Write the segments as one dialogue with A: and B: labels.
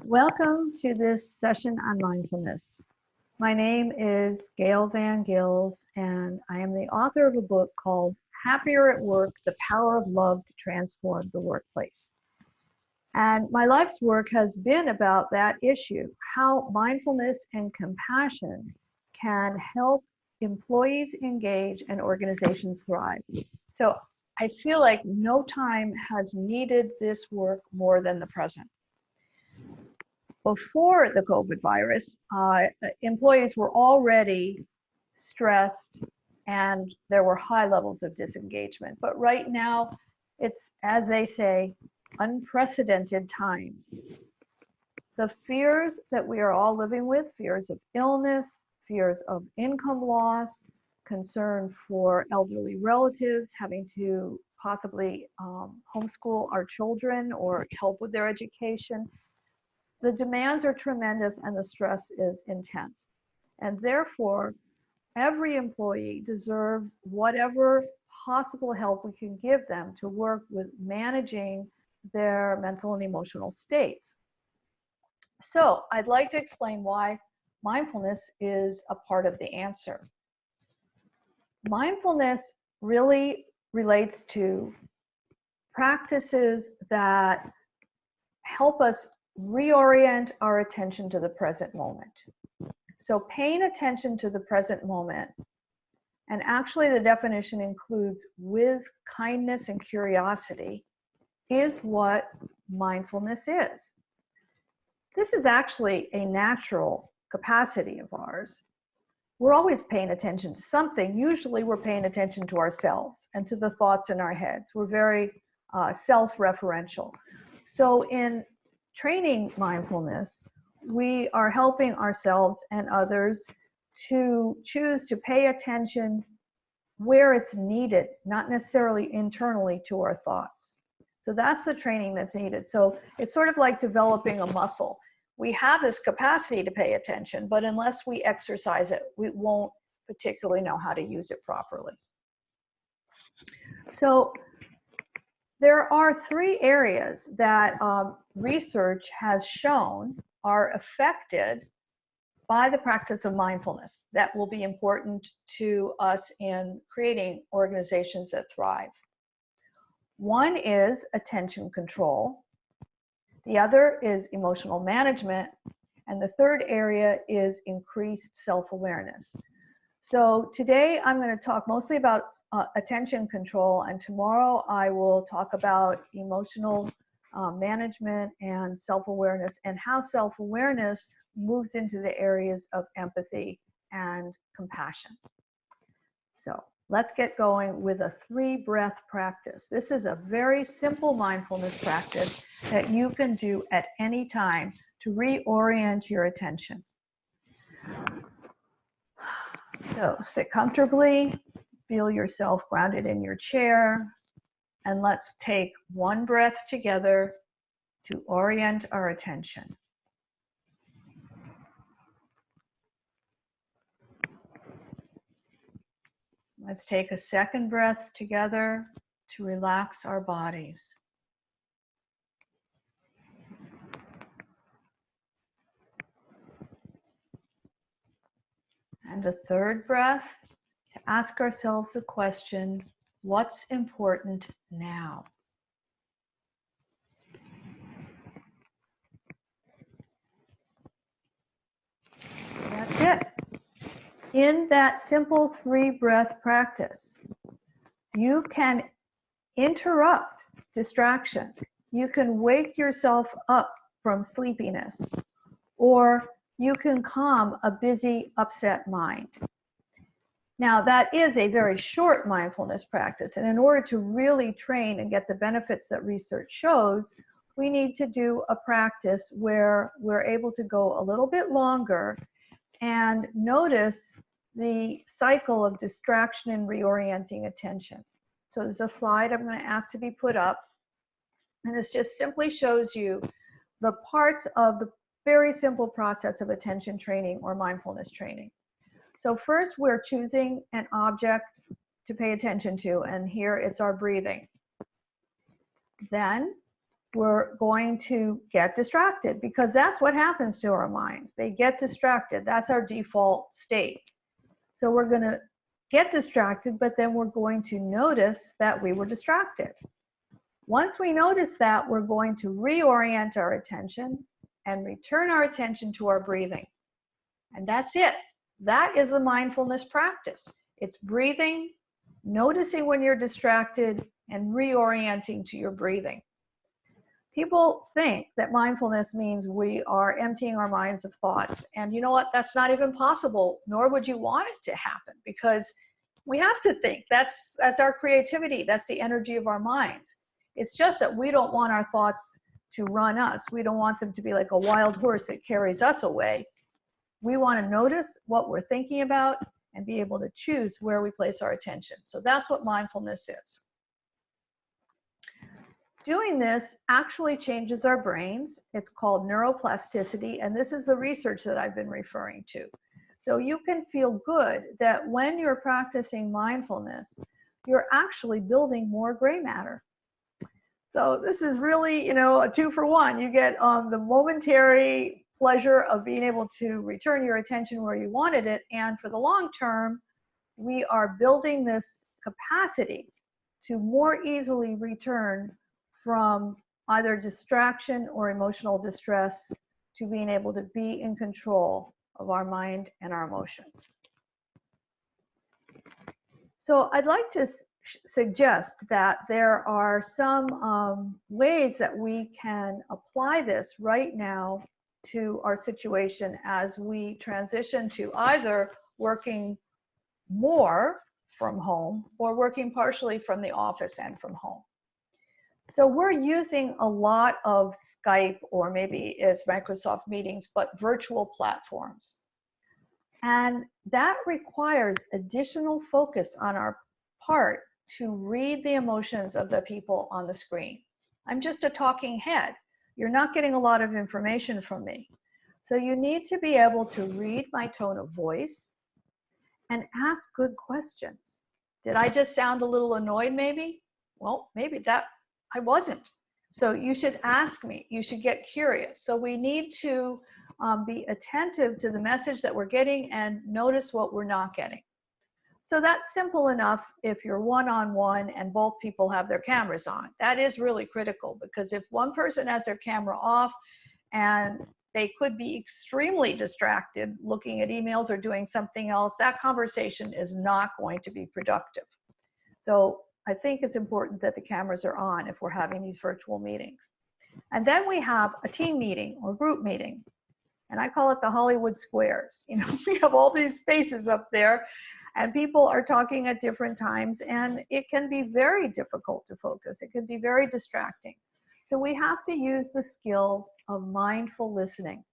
A: Welcome to this session on mindfulness. My name is Gayle Van Gils, and I am the author of a book called Happier at Work, The Power of Love to Transform the Workplace. And my life's work has been about that issue, how mindfulness and compassion can help employees engage and organizations thrive. So I feel like no time has needed this work more than the present. Before the COVID virus, employees were already stressed and there were high levels of disengagement. But right now, it's, as they say, unprecedented times. The fears that we are all living with, fears of illness, fears of income loss, concern for elderly relatives having to possibly homeschool our children or help with their education. The demands are tremendous and the stress is intense. And therefore, every employee deserves whatever possible help we can give them to work with managing their mental and emotional states. So I'd like to explain why mindfulness is a part of the answer. Mindfulness really relates to practices that help us reorient our attention to the present moment. So paying attention to the present moment, and actually the definition includes with kindness and curiosity, is what mindfulness is. This is actually a natural capacity of ours. We're always paying attention to something. Usually we're paying attention to ourselves and to the thoughts in our heads. We're very self-referential. So in training mindfulness, we are helping ourselves and others to choose to pay attention where it's needed, not necessarily internally to our thoughts. So that's the training that's needed. So it's sort of like developing a muscle. We have this capacity to pay attention, but unless we exercise it, we won't particularly know how to use it properly. So there are three areas that research has shown are affected by the practice of mindfulness that will be important to us in creating organizations that thrive. One is attention control. The other is emotional management. And the third area is increased self-awareness. So today I'm going to talk mostly about attention control, and tomorrow I will talk about emotional management and self-awareness and how self-awareness moves into the areas of empathy and compassion. So let's get going with a 3-breath practice. This is a very simple mindfulness practice that you can do at any time to reorient your attention. So sit comfortably, feel yourself grounded in your chair, and let's take one breath together to orient our attention. Let's take a second breath together to relax our bodies. And a third breath to ask ourselves the question, what's important now? So that's it. In that simple 3-breath practice, you can interrupt distraction. You can wake yourself up from sleepiness, or you can calm a busy, upset mind. Now, that is a very short mindfulness practice, and in order to really train and get the benefits that research shows, we need to do a practice where we're able to go a little bit longer and notice the cycle of distraction and reorienting attention. So there's a slide I'm going to ask to be put up, and this just simply shows you the parts of the very simple process of attention training or mindfulness training. So first, we're choosing an object to pay attention to, and here it's our breathing. Then we're going to get distracted, because that's what happens to our minds. They get distracted. That's our default state. So we're going to get distracted, but then we're going to notice that we were distracted. Once we notice that, we're going to reorient our attention and return our attention to our breathing. And that's it. That is the mindfulness practice. It's breathing, noticing when you're distracted, and reorienting to your breathing. People think that mindfulness means we are emptying our minds of thoughts. And you know what? That's not even possible, nor would you want it to happen, because we have to think. That's our creativity. That's the energy of our minds. It's just that we don't want our thoughts to run us. We don't want them to be like a wild horse that carries us away. We want to notice what we're thinking about and be able to choose where we place our attention. So that's what mindfulness is. Doing this actually changes our brains. It's called neuroplasticity, and this is the research that I've been referring to. So you can feel good that when you're practicing mindfulness, you're actually building more gray matter. So this is really, a 2-for-1. You get the momentary pleasure of being able to return your attention where you wanted it, and for the long term, we are building this capacity to more easily return from either distraction or emotional distress to being able to be in control of our mind and our emotions. So I'd like to suggest that there are some ways that we can apply this right now to our situation as we transition to either working more from home or working partially from the office and from home. So we're using a lot of Skype, or maybe it's Microsoft Meetings, but virtual platforms. And that requires additional focus on our part to read the emotions of the people on the screen. I'm just a talking head. You're not getting a lot of information from me. So you need to be able to read my tone of voice and ask good questions. Did I just sound a little annoyed maybe? Well, maybe that I wasn't. So you should ask me. You should get curious. So we need to be attentive to the message that we're getting and notice what we're not getting. So that's simple enough if you're one-on-one and both people have their cameras on. That is really critical, because if one person has their camera off and they could be extremely distracted looking at emails or doing something else, that conversation is not going to be productive. So I think it's important that the cameras are on if we're having these virtual meetings. And then we have a team meeting or group meeting. And I call it the Hollywood squares. We have all these spaces up there and people are talking at different times, and it can be very difficult to focus. It can be very distracting. So we have to use the skill of mindful listening.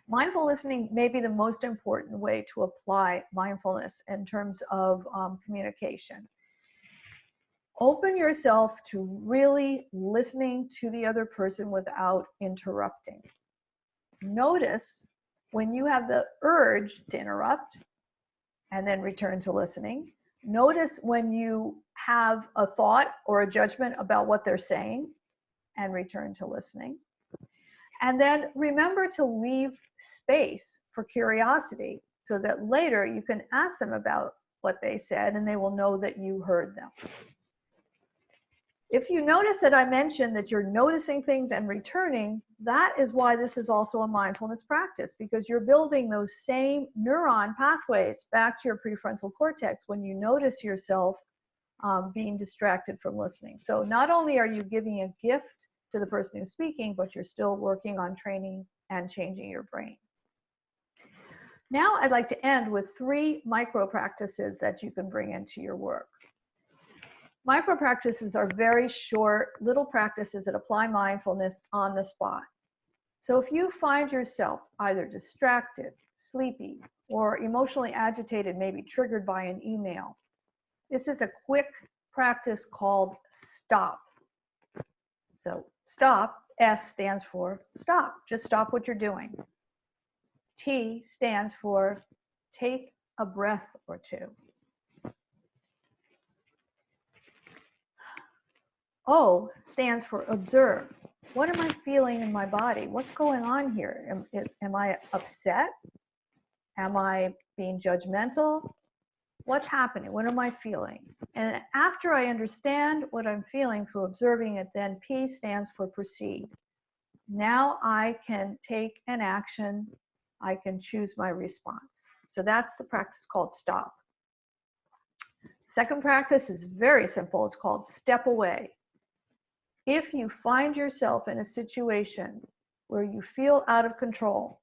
A: Mindful listening may be the most important way to apply mindfulness in terms of communication. Open yourself to really listening to the other person without interrupting. Notice when you have the urge to interrupt and then return to listening. Notice when you have a thought or a judgment about what they're saying and return to listening. And then remember to leave space for curiosity so that later you can ask them about what they said and they will know that you heard them. If you notice that I mentioned that you're noticing things and returning, that is why this is also a mindfulness practice, because you're building those same neuron pathways back to your prefrontal cortex when you notice yourself being distracted from listening. So not only are you giving a gift to the person who's speaking, but you're still working on training and changing your brain. Now I'd like to end with 3 micro practices that you can bring into your work. Micro practices are very short, little practices that apply mindfulness on the spot. So if you find yourself either distracted, sleepy, or emotionally agitated, maybe triggered by an email, this is a quick practice called stop. So stop, S stands for stop. Just stop what you're doing. T stands for take a breath or 2. O stands for observe. What am I feeling in my body? What's going on here? Am I upset? Am I being judgmental? What's happening? What am I feeling? And after I understand what I'm feeling through observing it, then P stands for proceed. Now I can take an action. I can choose my response. So that's the practice called stop. Second practice is very simple. It's called step away. If you find yourself in a situation where you feel out of control,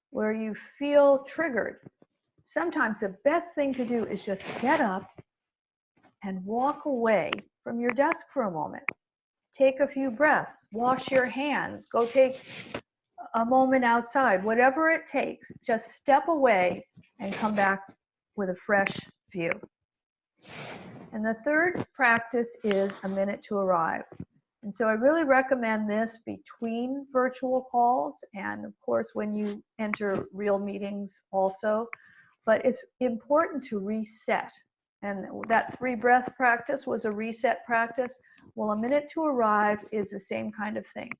A: where you feel triggered, sometimes the best thing to do is just get up and walk away from your desk for a moment. Take a few breaths, wash your hands, go take a moment outside, whatever it takes, just step away and come back with a fresh view. And the third practice is a minute to arrive. And so I really recommend this between virtual calls and, of course, when you enter real meetings also. But it's important to reset. And that 3 breath practice was a reset practice. Well, a minute to arrive is the same kind of thing.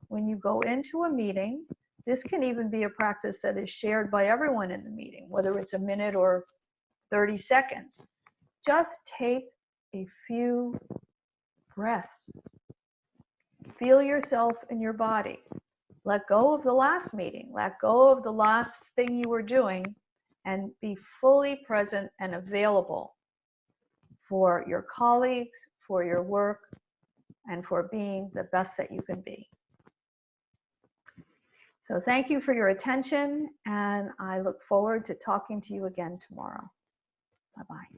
A: When you go into a meeting, this can even be a practice that is shared by everyone in the meeting, whether it's a minute or 30 seconds. Just take a few breaths. Feel yourself in your body. Let go of the last meeting. Let go of the last thing you were doing and be fully present and available for your colleagues, for your work, and for being the best that you can be. So thank you for your attention, and I look forward to talking to you again tomorrow. Bye-bye.